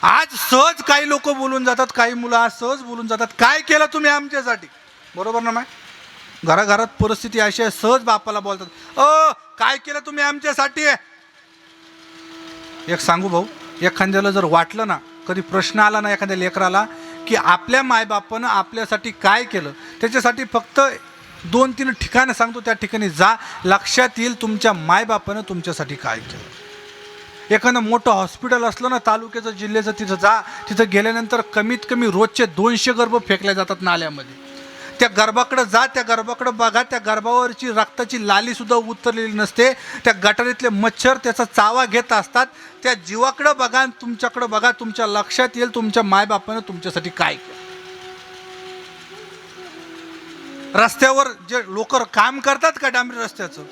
आज सहज काही लोक बोलून जातात, काही मुलं आज सहज बोलून जातात, काय केलं तुम्ही आमच्यासाठी? बरोबर ना? माय घराघरात परिस्थिती अशी आहे, सहज बापाला बोलतात, काय केलं तुम्ही आमच्यासाठी? एक सांगू भाऊ, एखाद्याला जर वाटलं ना, कधी प्रश्न आला ना एखाद्या लेकराला की आपल्या मायबापानं आपल्यासाठी काय केलं, त्याच्यासाठी फक्त 2-3 ठिकाणं सांगतो, त्या ठिकाणी जा, लक्षात येईल तुमच्या मायबापानं तुमच्यासाठी काय केलं. एखादं मोठं हॉस्पिटल असलं ना, तालुक्याचं जिल्ह्याचं, तिथं जा. तिथं गेल्यानंतर कमीत कमी रोजचे 200 गर्भ फेकले जातात नाल्यामध्ये. त्या गर्भाकडं जा, त्या गर्भाकडं बघा, त्या गर्भावरची रक्ताची लालीसुद्धा उतरलेली नसते. त्या गटारीतले मच्छर त्याचा चावा घेत असतात. त्या जीवाकडं बघा, तुमच्याकडं बघा, तुमच्या लक्षात येईल तुमच्या मायबापानं तुमच्यासाठी काय केलं. रस्त्यावर जे लोक काम करतात का डांबरी रस्त्याचं,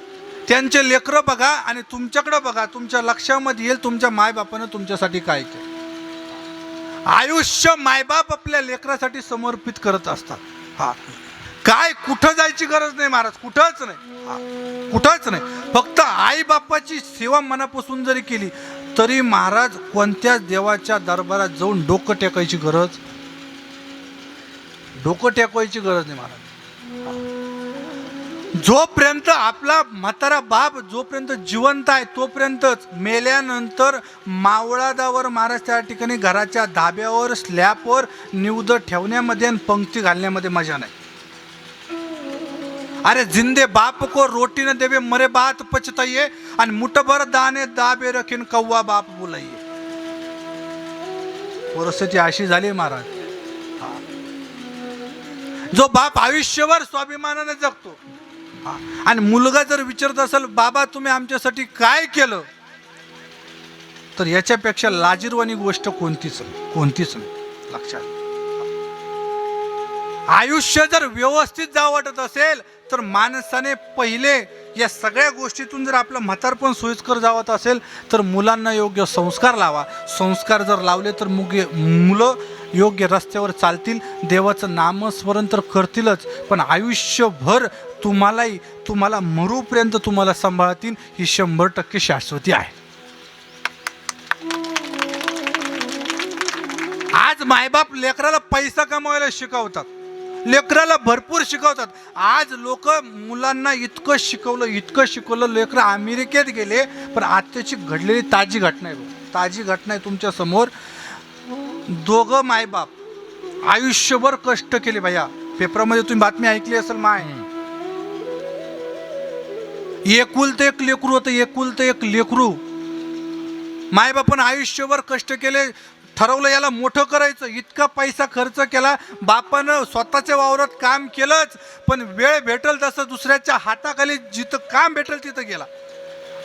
त्यांचे लेकरं बघा आणि तुमच्याकडं बघा, तुमच्या लक्षामध्ये येईल तुमच्या मायबापानं तुमच्यासाठी काय केलं. आयुष्य मायबाप आपल्या लेकरासाठी समर्पित करत असतात. हा, काय कुठं जायची गरज नाही महाराज, कुठंच नाही, कुठंच नाही. फक्त आई बापाची सेवा मनापासून जरी केली तरी महाराज कोणत्याच देवाच्या दरबारात जाऊन डोकं टेकायची गरज नाही महाराज. जोपर्यंत आपला म्हातारा बाप जोपर्यंत जिवंत आहे तोपर्यंतच. मेल्यानंतर मावळादावर महाराज त्या ठिकाणी घराच्या धाब्यावर स्लॅबवर निवद ठेवण्यामध्ये आणि पंक्ती घालण्यामध्ये मजा नाही. अरे जिंदे बाप को रोटी न देवे मरे बात पछताइए, आणि मुठभर दाणे दाबे रखीन कौवा बाप बोलाइए. परिस्थिती अशी झाली महाराज. जो बाप आयुष्यभर स्वाभिमानाने जगतो आणि मुलगा जर विचारत असेल बाबा तुम्ही आमच्यासाठी काय केलं, तर याच्यापेक्षा लाजिरवाणी गोष्ट कोणतीच नाही. लक्षात, आयुष्य जर व्यवस्थित जावं वाटत असेल तर माणसाने पहिले या सगळ्या गोष्टीतून जर आपलं म्हातारपण सोयीस्कर जावत असेल तर मुलांना योग्य संस्कार लावा. संस्कार जर लावले तर मुलं योग्य रस्त्यावर चालतील, देवाचं नामस्मरण तर करतीलच, पण आयुष्यभर तुम्हाला मरूपर्यंत तुम्हाला सांभाळतील, ही 100% शाश्वती आहे. आज मायबाप लेकराला पैसा कमवायला शिकवतात, लेकराला भरपूर शिकवतात. आज लोक मुलांना इतकं शिकवलं, लेकरं अमेरिकेत गेले, पण आत्ताची घडलेली ताजी घटना आहे तुमच्या समोर. दोघं मायबाप आयुष्यभर कष्ट केले. भैया पेपरामध्ये तुम्ही बातमी ऐकली असेल, एकुलतं एक लेकरू. मायबापानं आयुष्यभर कष्ट केले, ठरवलं याला मोठं करायचं, इतका पैसा खर्च केला. बापानं स्वतःच्या वावरात काम केलंच, पण वेळ भेटल तसं दुसऱ्याच्या हाताखाली जिथं काम भेटल तिथं गेला.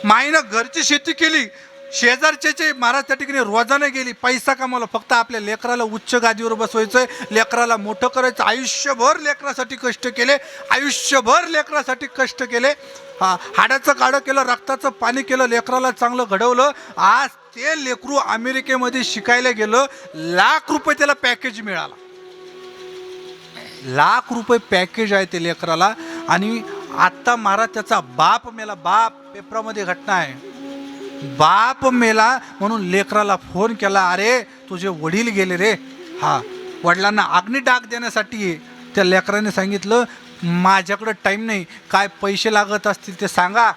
माईनं घरची शेती केली, शेजारचे महाराज त्या ठिकाणी रोजाने गेली, पैसा कमावला. फक्त आपल्या लेकराला उच्च गादीवर बसवायचंय, लेकराला मोठं करायचं. आयुष्यभर लेकरासाठी कष्ट केले. हाडाचं काढं केलं, रक्ताचं पाणी केलं, लेकराला चांगलं घडवलं. आज ते लेकरू अमेरिकेमध्ये शिकायला गेलं, लाख रुपये त्याला पॅकेज मिळाला. लाख रुपये पॅकेज आहे ते लेकराला. आणि आत्ता महाराज त्याचा बाप मेला. पेपरामध्ये घटना आहे, बाप मेला म्हणून लेकराला फोन केला, अरे तुझे वडील गेले रे. वडिलांना अग्निडाग देण्यासाठी त्या लेकराने सांगितलं माझ्याकडे टाईम नाही, काय पैसे लागत असतील ते सांगा,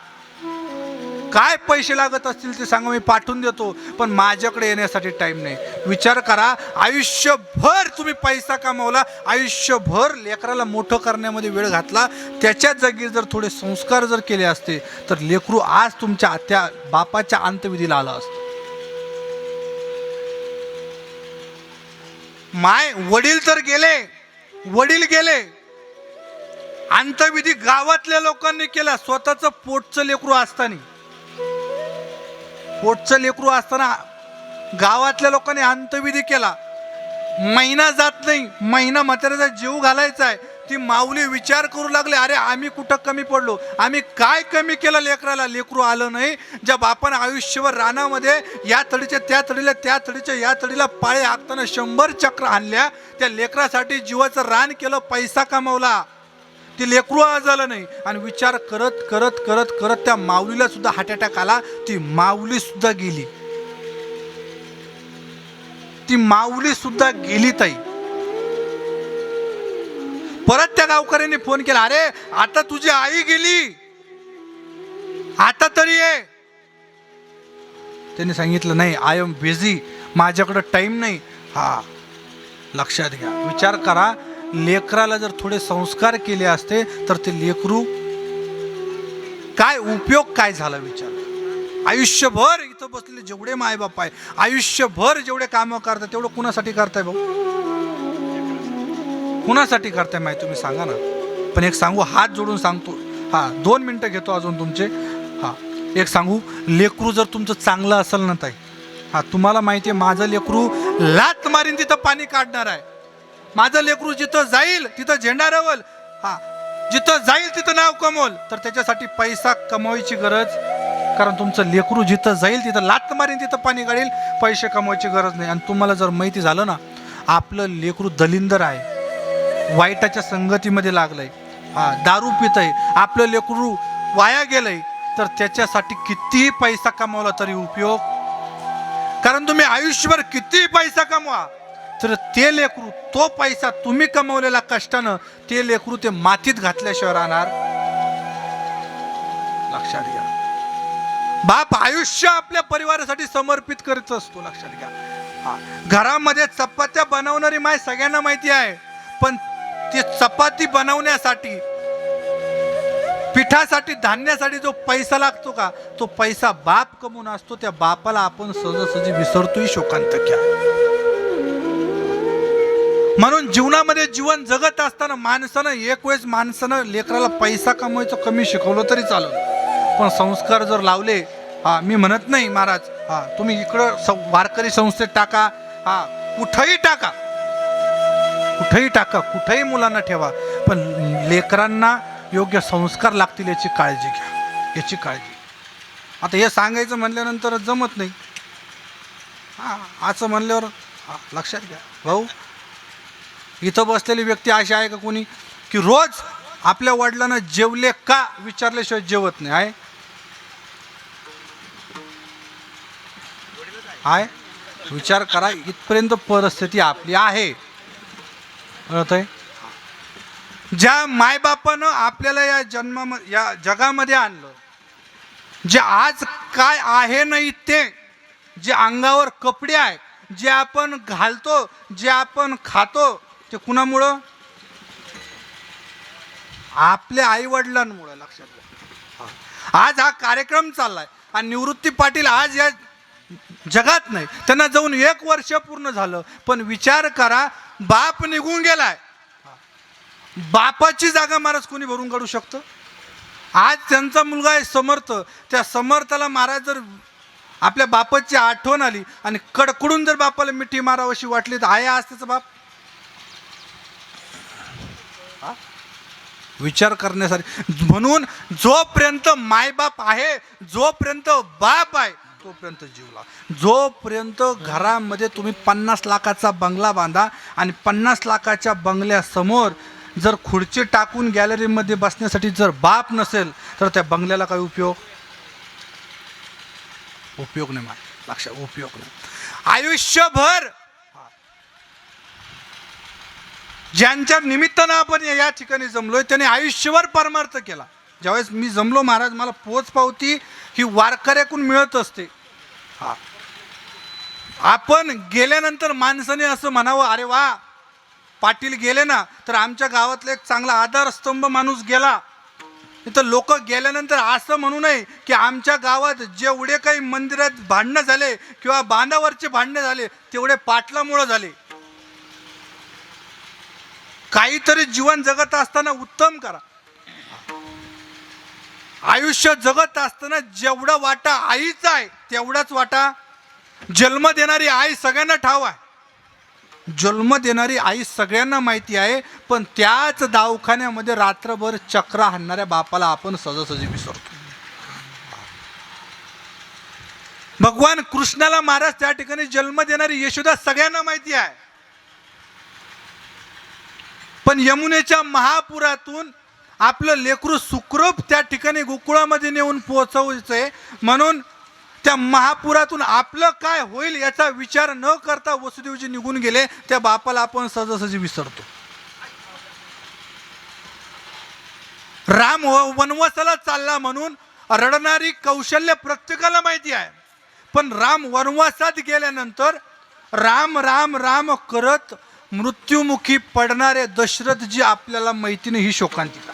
मी पाठवून देतो, पण माझ्याकडे येण्यासाठी टाईम नाही. विचार करा, आयुष्यभर तुम्ही पैसा कमावला, आयुष्यभर लेकराला मोठं करण्यामध्ये वेळ घातला. त्याच्या जागी जर थोडे संस्कार जर केले असते तर लेकरू आज तुमच्या त्या बापाच्या अंत्यविधीला आला असतं. वडील गेले, अंत्यविधी गावातल्या लोकांनी केला. स्वतःचं पोटचं लेकरू असताना गावातल्या लोकांनी अंत्यविधी केला. महिना जात नाही, महिना म्हाताऱ्याचा जीव घालायचा आहे. ती माऊली विचार करू लागले, अरे आम्ही कुठं कमी पडलो, आम्ही काय कमी केलं लेकराला. लेकरू आलं नाही. ज्या बापानं आयुष्यभर रानामध्ये या तडीच्या त्या तडीला, त्या तडीच्या या तडीला पाळे हाकताना 100 चक्र आणल्या, त्या लेकरासाठी जीवाचं रान केलं, पैसा कमावला, ती लेकरू झालं नाही. आणि विचार करत करत करत करत त्या माऊलीला सुद्धा हार्ट अटॅक आला. ती माऊली सुद्धा गेली. ती माऊली सुद्धा गेली ताई. परत त्या गावकऱ्यांनी फोन केला, अरे आता तुझी आई गेली, आता तरी ये. त्यांनी सांगितलं नाही, आय एम बिझी, माझ्याकडे टाइम नाही. हा, लक्षात घ्या, विचार करा, लेकराला जर थोडे संस्कार केले असते तर ते लेकरू काय उपयोग काय झाला विचार. आयुष्यभर इथं बसलेले जेवढे मायबाप आहे, आयुष्यभर जेवढे कामं करतात तेवढं कुणासाठी करताय भाऊ? कुणासाठी करताय माहिती तुम्ही सांगा ना. पण एक सांगू, हात जोडून सांगतो, हा 2 मिनिटं घेतो अजून तुमचे. हा, एक सांगू, लेकरू जर तुमचं चांगलं असेल ना ताई, हा, तुम्हाला माहिती आहे माझं लेकरू लात मारीन तिथं पाणी काढणार आहे. माझं लेकरू जिथं जाईल तिथं झेंडा रवल, हा, जिथं जाईल तिथं नाव कमवल. तर त्याच्यासाठी पैसा कमवायची गरज, कारण तुमचं लेकरू जिथं जाईल तिथं लात मारीन तिथं पाणी काढेल, पैसे कमवायची गरज नाही. आणि तुम्हाला जर माहिती झालं ना आपलं लेकरू दलिंदर आहे, वाईटाच्या संगतीमध्ये लागलंय, हा, दारू पित आहे, आपलं लेकरू वाया गेलंय, तर त्याच्यासाठी कितीही पैसा कमवला तरी उपयोग. कारण तुम्ही आयुष्यभर कितीही पैसा कमवा तर ते लेकरू, तो पैसा तुम्ही कमवलेला कष्टानं, ते लेकरू ते मातीत घातल्याशिवाय राहणार. लक्षात घ्या, बाप आयुष्य आपल्या परिवारासाठी समर्पित करत असतो. लक्षात घ्या, हा, घरामध्ये चपात्या बनवणारी माय सगळ्यांना माहिती आहे, पण ती चपाती बनवण्यासाठी, पिठासाठी, धान्यासाठी जो पैसा लागतो का, तो पैसा बाप कमवून असतो. त्या बापाला आपण सहजासहजी विसरतोय. शोकांत घ्या. म्हणून जीवनामध्ये जीवन जगत असताना माणसानं एक वेळेस माणसानं लेकराला पैसा कमवायचं कमी शिकवलं तरी चालेल, पण संस्कार जर लावले, हा, मी म्हणत नाही महाराज, हा, तुम्ही इकडं वारकरी संस्थेत टाका, हा, कुठंही टाका, कुठेही टाका, कुठेही मुलांना ठेवा, पण लेकरांना योग्य संस्कार लागतील याची काळजी घ्या, याची काळजी. आता हे सांगायचं म्हणल्यानंतर जमत नाही, हा, असं म्हणल्यावर, हा, लक्षात घ्या भाऊ, इथं बसलेली व्यक्ती अशी आहे का कोणी की रोज आपल्या वडिलांना जेवले का विचारल्याशिवाय जेवत नाही? आहे? आहे? विचार करा, इथपर्यंत परिस्थिती आपली आहे. कळत आहे? ज्या मायबापानं आपल्याला या जगामध्ये आणलं, जे आज काय आहे नाही ते, जे अंगावर कपडे आहे, जे आपण घालतो, जे आपण खातो, ते कुणामुळं? आपल्या आई वडिलांमुळं. लक्षात घ्या. आज हा कार्यक्रम चाललाय आणि निवृत्ती पाटील आज या जगात नाही, त्यांना जाऊन 1 वर्ष पूर्ण झालं, पण विचार करा, बाप निघून गेलाय, बापाची जागा महाराज कोणी भरून काढू शकतं? आज त्यांचा मुलगा आहे समर्थ, त्या समर्थाला महाराज जर आपल्या बापाची आठवण आली आणि कडकडून जर बापाला मिठी मारावशी वाटली तर आहे आज त्याचा बाप? विचार करण्यासाठी. म्हणून जोपर्यंत मायबाप आहे, जोपर्यंत बाप आहे, तोपर्यंत जीवला. जोपर्यंत घरामध्ये तुम्ही 50 लाखाचा बंगला बांधा आणि 50 लाखाच्या बंगल्यासमोर जर खुर्ची टाकून गॅलरीमध्ये बसण्यासाठी जर बाप नसेल तर त्या बंगल्याला काय उपयोग? उपयोग नाही. लक्षात, उपयोग नाही. आयुष्यभर ज्यांच्या निमित्तानं आपण या ठिकाणी जमलोय त्याने आयुष्यभर परमार्थ केला. ज्यावेळेस मी जमलो महाराज, मला पोच पावती ही वारकऱ्याकडून मिळत असते. हा, आपण गेल्यानंतर माणसाने असं म्हणावं, अरे वा पाटील गेले ना, तर आमच्या गावातला एक चांगला आधारस्तंभ माणूस गेला. तर लोक गेल्यानंतर असं म्हणू नये की आमच्या गावात जेवढे काही मंदिरात भांडणं झाले किंवा बांधावरचे भांडणं झाले तेवढे पाटलामुळं झाले. काहीतरी जीवन जगत असताना उत्तम करा. आयुष्य जगत असताना जेवढा वाटा आईचा आहे तेवढाच वाटा जन्म देणारी आई सगळ्यांना ठाव आहे. जन्म देणारी आई सगळ्यांना माहिती आहे, पण त्याच दवाखान्यामध्ये रात्रभर चक्र हाणणाऱ्या बापाला आपण सहजासहजी विसरतो. भगवान कृष्णाला महाराज त्या ठिकाणी जन्म देणारी यशोदा सगळ्यांना माहिती आहे, पण यमुनेच्या महापुरातून आपलं लेकरू सुखरूप त्या ठिकाणी गोकुळामध्ये नेऊन पोहोचवायचंय म्हणून त्या महापुरातून आपलं काय होईल याचा विचार न करता वसुदेवजी निघून गेले, त्या बापाला आपण सहजासहजी विसरतो. राम वनवासाला चालला म्हणून रडणारी कौशल्य प्रत्येकाला माहिती आहे, पण राम वनवासात गेल्यानंतर राम राम राम करत मृत्युमुखी पडणारे दशरथजी आपल्याला माहिती नाही ही शोकांतिका.